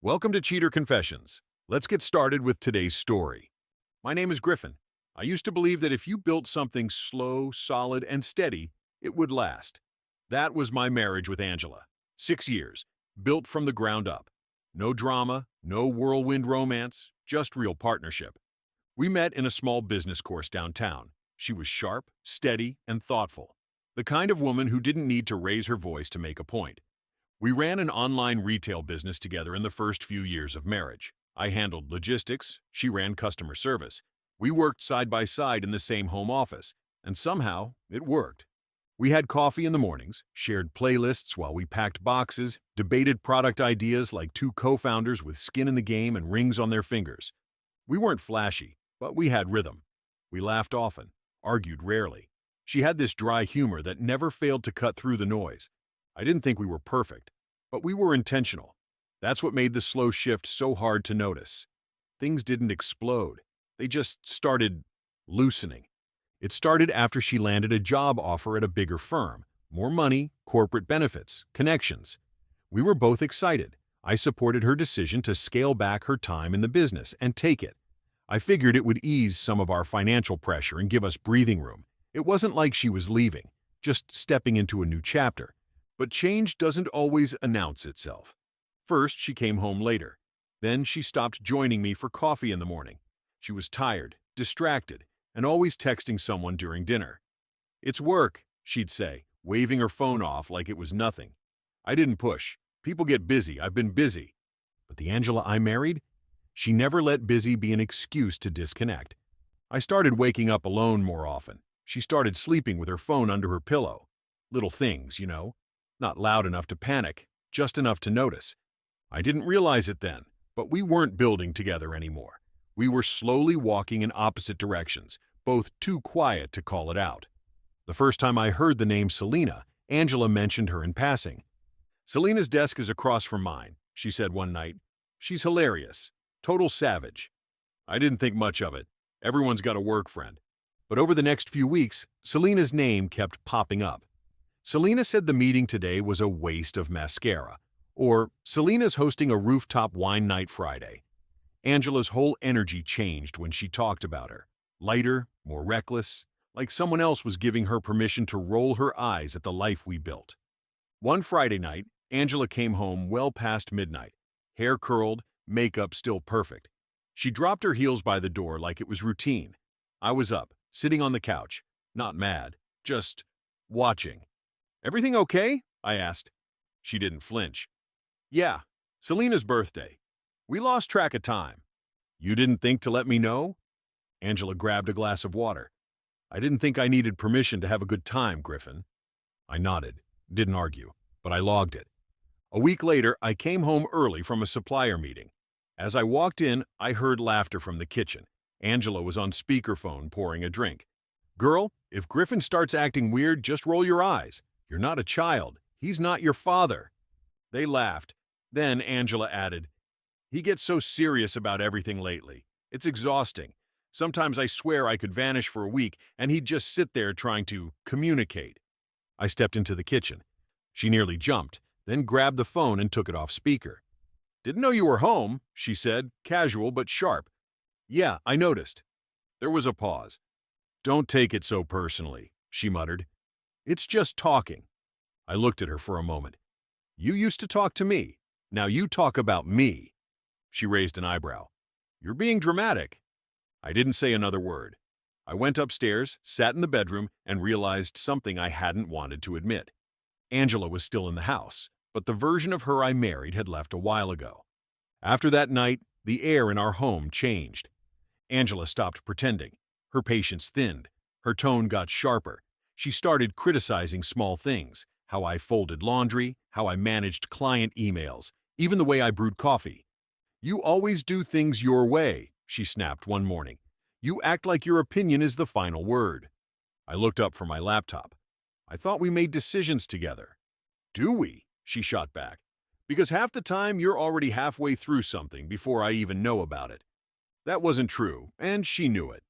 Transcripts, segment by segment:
Welcome to Cheater Confessions. Let's get started with today's story. My name is Griffin. I used to believe that if you built something slow, solid, and steady, it would last. That was my marriage with Angela. 6 years, built from the ground up. No drama, no whirlwind romance, just real partnership. We met in a small business course downtown. She was sharp, steady, and thoughtful. The kind of woman who didn't need to raise her voice to make a point. We ran an online retail business together in the first few years of marriage. I handled logistics, she ran customer service. We worked side by side in the same home office, and somehow it worked. We had coffee in the mornings, shared playlists while we packed boxes, debated product ideas like two co-founders with skin in the game and rings on their fingers. We weren't flashy, but we had rhythm. We laughed often, argued rarely. She had this dry humor that never failed to cut through the noise. I didn't think we were perfect, but we were intentional. That's what made the slow shift so hard to notice. Things didn't explode. They just started loosening. It started after she landed a job offer at a bigger firm. More money, corporate benefits, connections. We were both excited. I supported her decision to scale back her time in the business and take it. I figured it would ease some of our financial pressure and give us breathing room. It wasn't like she was leaving, just stepping into a new chapter. But change doesn't always announce itself. First, she came home later. Then she stopped joining me for coffee in the morning. She was tired, distracted, and always texting someone during dinner. "It's work," she'd say, waving her phone off like it was nothing. I didn't push. People get busy. I've been busy. But the Angela I married? She never let busy be an excuse to disconnect. I started waking up alone more often. She started sleeping with her phone under her pillow. Little things, you know. Not loud enough to panic, just enough to notice. I didn't realize it then, but we weren't building together anymore. We were slowly walking in opposite directions, both too quiet to call it out. The first time I heard the name Selena, Angela mentioned her in passing. "Selena's desk is across from mine," she said one night. "She's hilarious. Total savage." I didn't think much of it. Everyone's got a work friend. But over the next few weeks, Selena's name kept popping up. Selena said the meeting today was a waste of mascara. Or, Selena's hosting a rooftop wine night Friday. Angela's whole energy changed when she talked about her. Lighter, more reckless, like someone else was giving her permission to roll her eyes at the life we built. One Friday night, Angela came home well past midnight. Hair curled, makeup still perfect. She dropped her heels by the door like it was routine. I was up, sitting on the couch, not mad, just watching. "Everything okay?" I asked. She didn't flinch. "Yeah, Selena's birthday. We lost track of time." "You didn't think to let me know?" Angela grabbed a glass of water. "I didn't think I needed permission to have a good time, Griffin." I nodded, didn't argue, but I logged it. A week later, I came home early from a supplier meeting. As I walked in, I heard laughter from the kitchen. Angela was on speakerphone pouring a drink. "Girl, if Griffin starts acting weird, just roll your eyes. You're not a child. He's not your father." They laughed. Then Angela added, "He gets so serious about everything lately. It's exhausting. Sometimes I swear I could vanish for a week and he'd just sit there trying to communicate." I stepped into the kitchen. She nearly jumped, then grabbed the phone and took it off speaker. "Didn't know you were home," she said, casual but sharp. "Yeah, I noticed." There was a pause. "Don't take it so personally," she muttered. "It's just talking." I looked at her for a moment. "You used to talk to me. Now you talk about me." She raised an eyebrow. "You're being dramatic." I didn't say another word. I went upstairs, sat in the bedroom, and realized something I hadn't wanted to admit. Angela was still in the house, but the version of her I married had left a while ago. After that night, the air in our home changed. Angela stopped pretending. Her patience thinned. Her tone got sharper. She started criticizing small things, how I folded laundry, how I managed client emails, even the way I brewed coffee. "You always do things your way," she snapped one morning. "You act like your opinion is the final word." I looked up from my laptop. "I thought we made decisions together." "Do we?" she shot back. "Because half the time you're already halfway through something before I even know about it." That wasn't true, and she knew it.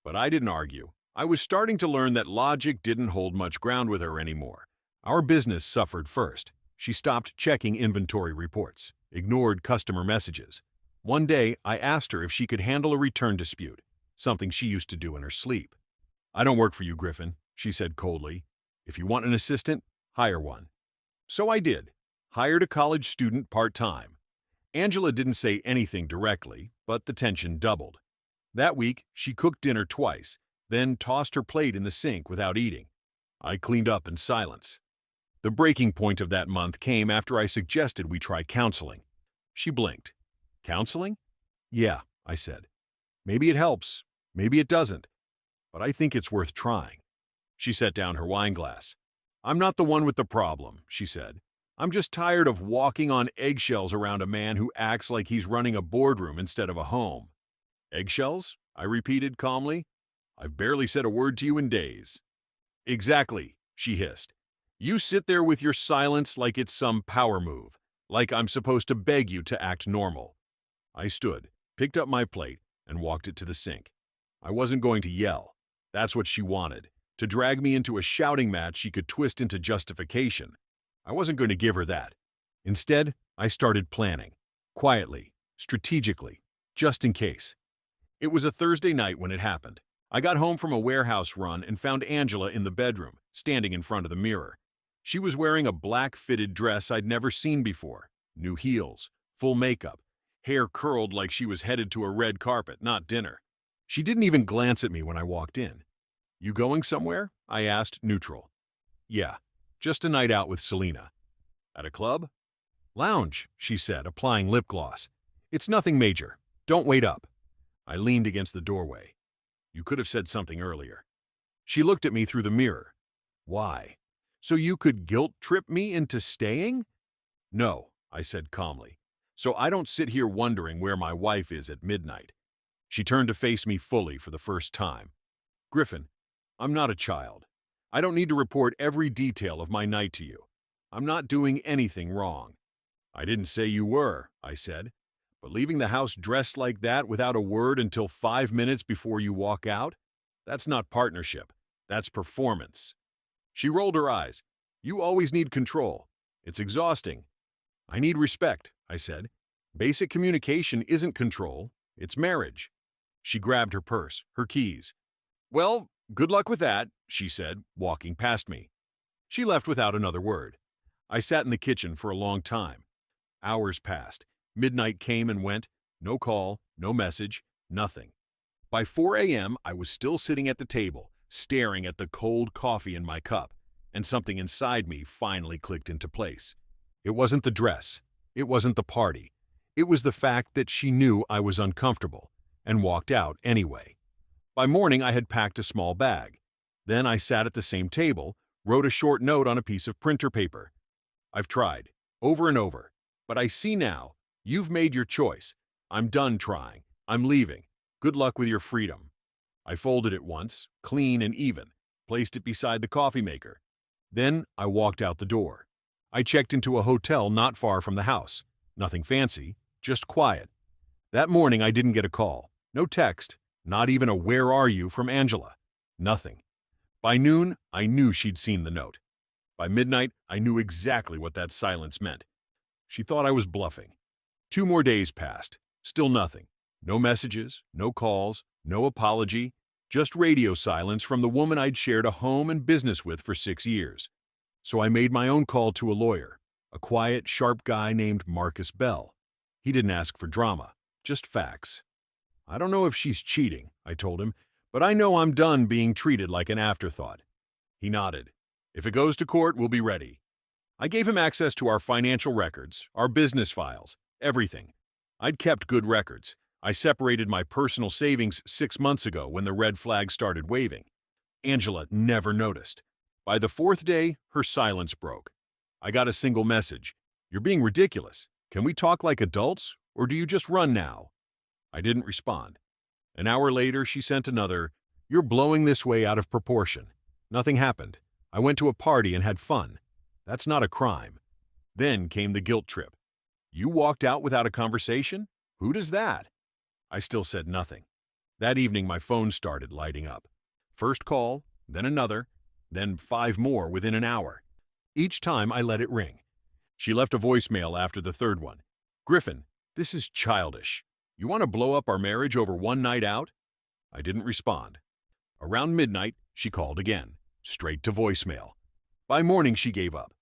But I didn't argue. I was starting to learn that logic didn't hold much ground with her anymore. Our business suffered first. She stopped checking inventory reports. ignored customer messages. One day, I asked her if she could handle a return dispute, something she used to do in her sleep. "I don't work for you, Griffin," she said coldly. "If you want an assistant, hire one." So I did. Hired a college student part-time. Angela didn't say anything directly, but the tension doubled. That week, she cooked dinner twice, then tossed her plate in the sink without eating. I cleaned up in silence. The breaking point of that month came after I suggested we try counseling. She blinked. "Counseling?" "Yeah," I said. "Maybe it helps, maybe it doesn't, but I think it's worth trying." She set down her wine glass. "I'm not the one with the problem," she said. "I'm just tired of walking on eggshells around a man who acts like he's running a boardroom instead of a home." "Eggshells?" I repeated calmly. "I've barely said a word to you in days." "Exactly," she hissed. "You sit there with your silence like it's some power move, like I'm supposed to beg you to act normal." I stood, picked up my plate, and walked it to the sink. I wasn't going to yell. That's what she wanted, to drag me into a shouting match she could twist into justification. I wasn't going to give her that. Instead, I started planning. Quietly, strategically, just in case. It was a Thursday night when it happened. I got home from a warehouse run and found Angela in the bedroom, standing in front of the mirror. She was wearing a black fitted dress I'd never seen before. New heels, full makeup, hair curled like she was headed to a red carpet, not dinner. She didn't even glance at me when I walked in. "You going somewhere?" I asked, neutral. "Yeah, just a night out with Selena." "At a club?" "Lounge," she said, applying lip gloss. "It's nothing major. Don't wait up." I leaned against the doorway. "You could have said something earlier." She looked at me through the mirror. "Why? So you could guilt-trip me into staying?" "No," I said calmly. "So I don't sit here wondering where my wife is at midnight." She turned to face me fully for the first time. "Griffin, I'm not a child. I don't need to report every detail of my night to you. I'm not doing anything wrong." "I didn't say you were," I said. "But leaving the house dressed like that without a word until 5 minutes before you walk out? That's not partnership. That's performance." She rolled her eyes. "You always need control. It's exhausting." "I need respect," I said. "Basic communication isn't control. It's marriage." She grabbed her purse, her keys. "Well, good luck with that," she said, walking past me. She left without another word. I sat in the kitchen for a long time. Hours passed. Midnight came and went. No call, no message, nothing. By 4 a.m., I was still sitting at the table, staring at the cold coffee in my cup, and something inside me finally clicked into place. It wasn't the dress. It wasn't the party. It was the fact that she knew I was uncomfortable and walked out anyway. By morning, I had packed a small bag. Then I sat at the same table, wrote a short note on a piece of printer paper. "I've tried, over and over, but I see now. You've made your choice. I'm done trying. I'm leaving. Good luck with your freedom." I folded it once, clean and even, placed it beside the coffee maker. Then I walked out the door. I checked into a hotel not far from the house. Nothing fancy, just quiet. That morning I didn't get a call. No text, not even a "where are you" from Angela. Nothing. By noon, I knew she'd seen the note. By midnight, I knew exactly what that silence meant. She thought I was bluffing. 2 more days passed. Still nothing. No messages, no calls, no apology, just radio silence from the woman I'd shared a home and business with for 6 years. So I made my own call to a lawyer, a quiet, sharp guy named Marcus Bell. He didn't ask for drama, just facts. "I don't know if she's cheating," I told him, "but I know I'm done being treated like an afterthought." He nodded. "If it goes to court, we'll be ready." I gave him access to our financial records, our business files, everything. I'd kept good records. I separated my personal savings 6 months ago when the red flag started waving. Angela never noticed. By the 4th day, her silence broke. I got a single message. "You're being ridiculous. Can we talk like adults, or do you just run now?" I didn't respond. An hour later, she sent another, "You're blowing this way out of proportion." Nothing happened. I went to a party and had fun. That's not a crime. Then came the guilt trip. "You walked out without a conversation? Who does that?" I still said nothing. That evening, my phone started lighting up. First call, then another, then 5 more within an hour. Each time, I let it ring. She left a voicemail after the third one. "Griffin, this is childish. You want to blow up our marriage over one night out?" I didn't respond. Around midnight, she called again, straight to voicemail. By morning, she gave up.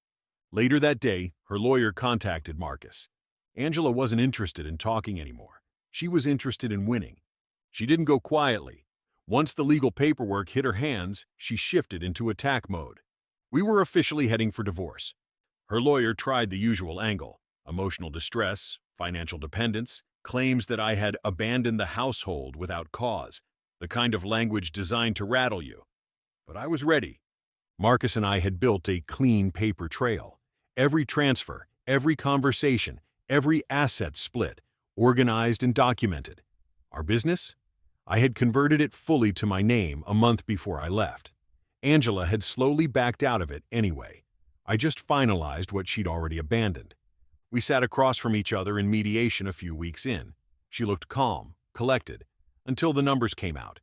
Later that day, her lawyer contacted Marcus. Angela wasn't interested in talking anymore. She was interested in winning. She didn't go quietly. Once the legal paperwork hit her hands, she shifted into attack mode. We were officially heading for divorce. Her lawyer tried the usual angle: emotional distress, financial dependence, claims that I had abandoned the household without cause, the kind of language designed to rattle you. But I was ready. Marcus and I had built a clean paper trail. Every transfer, every conversation, every asset split, organized and documented. Our business? I had converted it fully to my name a month before I left. Angela had slowly backed out of it anyway. I just finalized what she'd already abandoned. We sat across from each other in mediation a few weeks in. She looked calm, collected, until the numbers came out.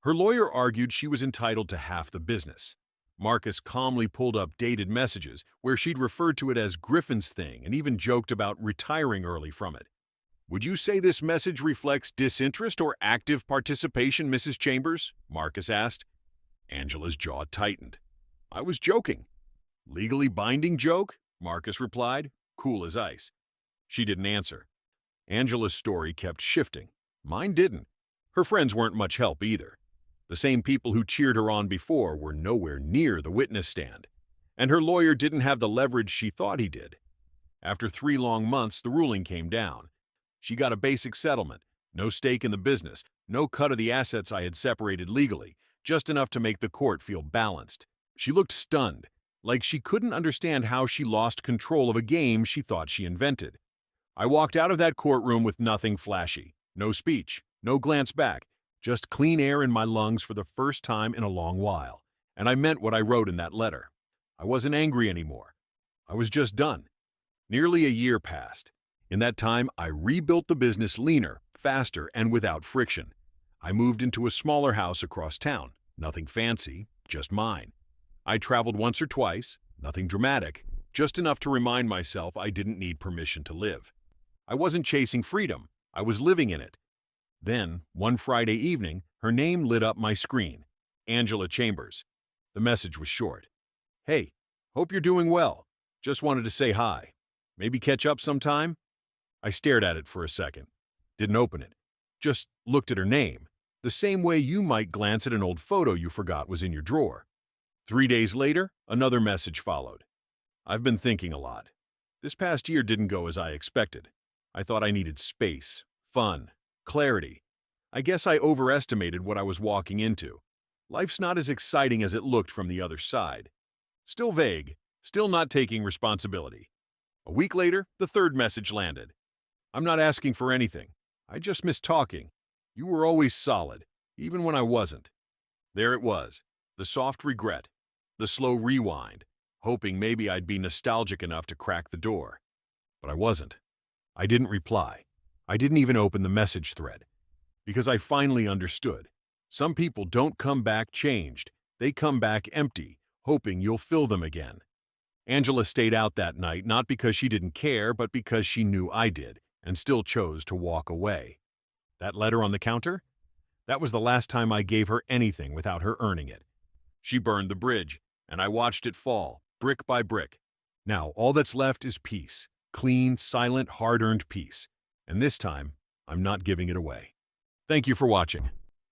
Her lawyer argued she was entitled to half the business. Marcus calmly pulled up dated messages where she'd referred to it as Griffin's thing and even joked about retiring early from it. "Would you say this message reflects disinterest or active participation, Mrs. Chambers?" Marcus asked. Angela's jaw tightened. "I was joking." "Legally binding joke?" Marcus replied, cool as ice. She didn't answer. Angela's story kept shifting. Mine didn't. Her friends weren't much help either. The same people who cheered her on before were nowhere near the witness stand. And her lawyer didn't have the leverage she thought he did. After 3 long months, the ruling came down. She got a basic settlement, no stake in the business, no cut of the assets I had separated legally, just enough to make the court feel balanced. She looked stunned, like she couldn't understand how she lost control of a game she thought she invented. I walked out of that courtroom with nothing flashy, no speech, no glance back, just clean air in my lungs for the first time in a long while. And I meant what I wrote in that letter. I wasn't angry anymore. I was just done. Nearly a year passed. In that time, I rebuilt the business leaner, faster, and without friction. I moved into a smaller house across town. Nothing fancy, just mine. I traveled once or twice, nothing dramatic, just enough to remind myself I didn't need permission to live. I wasn't chasing freedom. I was living in it. Then, one Friday evening, her name lit up my screen. Angela Chambers. The message was short. "Hey, hope you're doing well. Just wanted to say hi. Maybe catch up sometime?" I stared at it for a second. Didn't open it. Just looked at her name, the same way you might glance at an old photo you forgot was in your drawer. 3 days later, another message followed. "I've been thinking a lot. This past year didn't go as I expected. I thought I needed space, fun, clarity. I guess I overestimated what I was walking into. Life's not as exciting as it looked from the other side. Still vague, still not taking responsibility." A week later, the third message landed. "I'm not asking for anything. I just miss talking. You were always solid, even when I wasn't." There it was, the soft regret, the slow rewind, hoping maybe I'd be nostalgic enough to crack the door. But I wasn't. I didn't reply. I didn't even open the message thread. Because I finally understood. Some people don't come back changed. They come back empty, hoping you'll fill them again. Angela stayed out that night not because she didn't care, but because she knew I did, and still chose to walk away. That letter on the counter? That was the last time I gave her anything without her earning it. She burned the bridge, and I watched it fall, brick by brick. Now all that's left is peace. Clean, silent, hard-earned peace. And this time, I'm not giving it away. Thank you for watching.